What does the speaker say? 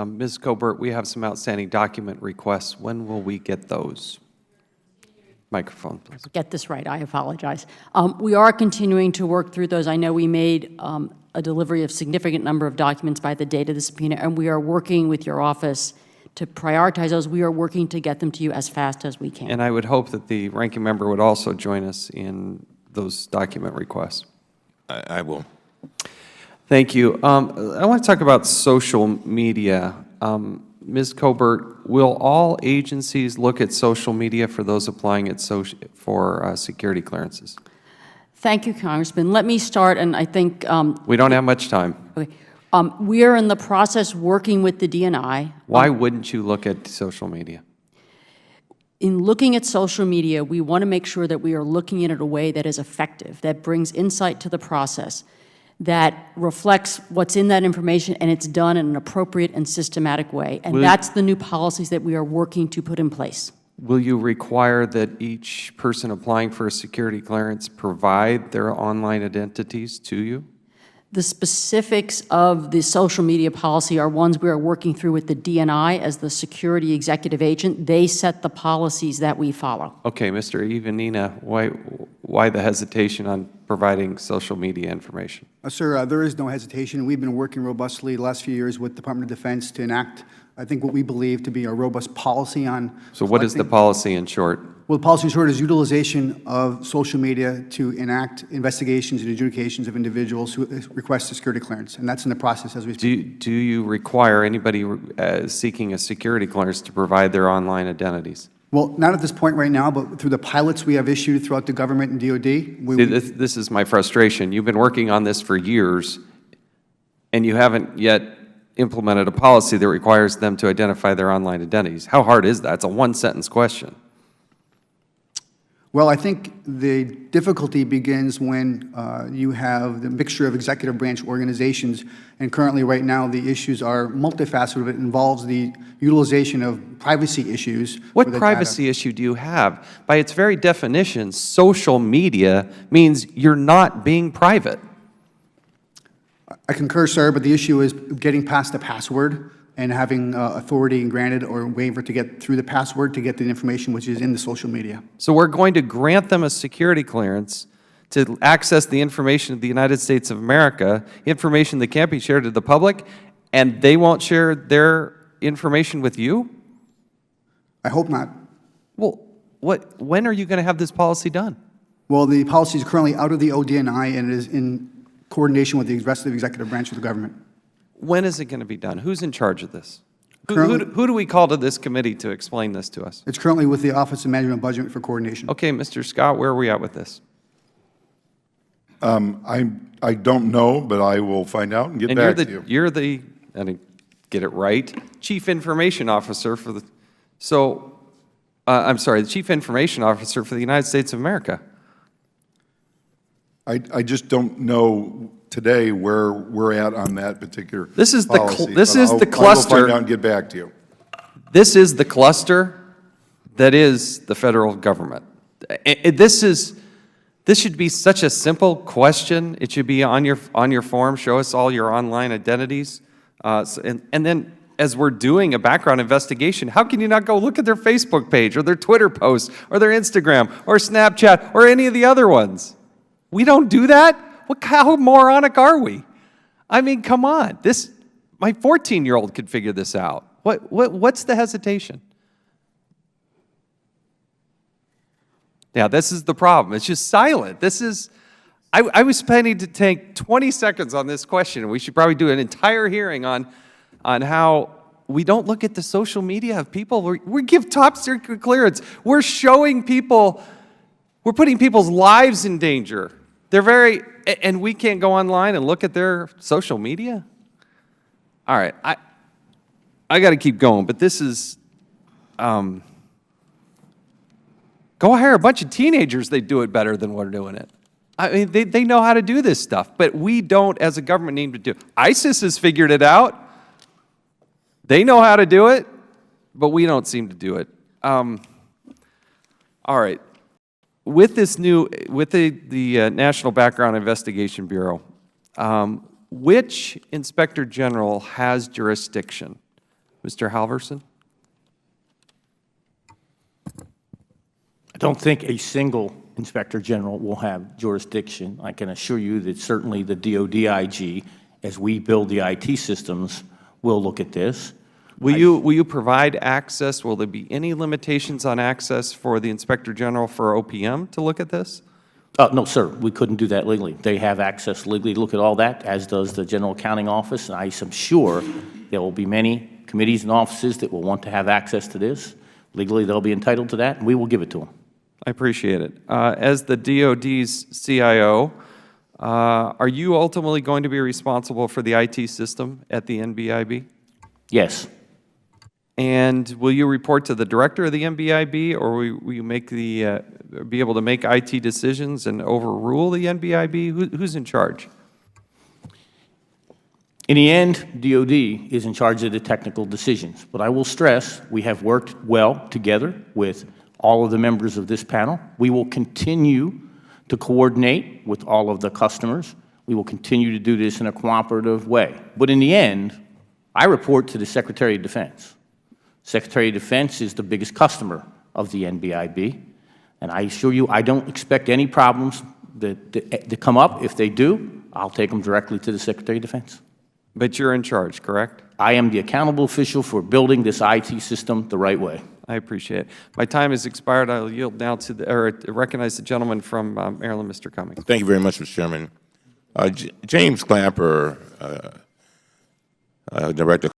Ms. Colbert, we have some outstanding document requests. When will we get those? Microphone, please. Get this right, I apologize. We are continuing to work through those. I know we made a delivery of significant number of documents by the date of the subpoena, and we are working with your office to prioritize those. We are working to get them to you as fast as we can. And I would hope that the ranking member would also join us in those document requests. I will. Thank you. I want to talk about social media. Ms. Colbert, will all agencies look at social media for those applying for security clearances? Thank you, Congressman. Let me start, and I think we don't have much time. Okay. We are in the process working with the DNI. Why wouldn't you look at social media? In looking at social media, we want to make sure that we are looking at it in a way that is effective, that brings insight to the process, that reflects what's in that information, and it's done in an appropriate and systematic way. And that's the new policies that we are working to put in place. Will you require that each person applying for a security clearance provide their online identities to you? The specifics of the social media policy are ones we are working through with the DNI as the security executive agent. They set the policies that we follow. Okay, Mr. Ivanina, why the hesitation on providing social media information? Sir, there is no hesitation. We've been working robustly the last few years with the Department of Defense to enact, I think, what we believe to be a robust policy on. So what is the policy in short? Well, the policy in short is utilization of social media to enact investigations and adjudications of individuals who request a security clearance, and that's in the process as we speak. Do you require anybody seeking a security clearance to provide their online identities? Well, not at this point right now, but through the pilots we have issued throughout the government and DOD. This is my frustration. You've been working on this for years, and you haven't yet implemented a policy that requires them to identify their online identities. How hard is that? It's a one-sentence question. Well, I think the difficulty begins when you have the mixture of executive branch organizations, and currently right now the issues are multifaceted. It involves the utilization of privacy issues. What privacy issue do you have? By its very definition, social media means you're not being private. I concur, sir, but the issue is getting past the password and having authority granted or waiver to get through the password to get the information which is in the social media. So we're going to grant them a security clearance to access the information of the United States of America, information that can't be shared to the public, and they won't share their information with you? I hope not. Well, when are you going to have this policy done? Well, the policy is currently out of the ODNI, and it is in coordination with the rest of the executive branch of the government. When is it going to be done? Who's in charge of this? Who do we call to this committee to explain this to us? It's currently with the Office of Management and Budget for coordination. Okay, Mr. Scott, where are we at with this? I don't know, but I will find out and get back to you. You're the, I didn't get it right, Chief Information Officer for the, I'm sorry, the Chief Information Officer for the United States of America. I just don't know today where we're at on that particular policy. This is the cluster. I will find out and get back to you. This is the cluster that is the federal government. This should be such a simple question. It should be on your form. Show us all your online identities, and then as we're doing a background investigation, how can you not go look at their Facebook page or their Twitter posts or their Instagram or Snapchat or any of the other ones? We don't do that? How moronic are we? I mean, come on. My 14-year-old could figure this out. What's the hesitation? Yeah, this is the problem. It's just silent. I was planning to take 20 seconds on this question, and we should probably do an entire hearing on how we don't look at the social media of people. We give top secret clearance. We're showing people, we're putting people's lives in danger. And we can't go online and look at their social media? All right, I got to keep going, but this is, go hire a bunch of teenagers, they'd do it better than we're doing it. I mean, they know how to do this stuff, but we don't, as a government, need to do it. ISIS has figured it out. They know how to do it, but we don't seem to do it. All right. With the National Background Investigation Bureau, which Inspector General has jurisdiction Mr. Halverson? I don't think a single Inspector General will have jurisdiction. I can assure you that certainly the DODIG, as we build the IT systems, will look at this. Will you provide access? Will there be any limitations on access for the Inspector General for OPM to look at this? No, sir, we couldn't do that legally. They have access legally to look at all that, as does the General Accounting Office, and I am sure there will be many committees and offices that will want to have access to this. Legally, they'll be entitled to that, and we will give it to them. I appreciate it. As the DOD's CIO, are you ultimately going to be responsible for the IT system at the NBIB? Yes. And will you report to the director of the NBIB, or will you make the, be able to make IT decisions and overrule the NBIB? Who's in charge? In the end, DOD is in charge of the technical decisions. But I will stress, we have worked well together with all of the members of this panel. We will continue to coordinate with all of the customers. We will continue to do this in a cooperative way. But in the end, I report to the Secretary of Defense. Secretary of Defense is the biggest customer of the NBIB, and I assure you I don't expect any problems that come up. If they do, I'll take them directly to the Secretary of Defense. But you're in charge, correct? I am the accountable official for building this IT system the right way. I appreciate it. My time has expired. I'll yield now to recognize the gentleman from Maryland, Mr. Cummings. Thank you very much, Mr. Chairman. James Clapper, Director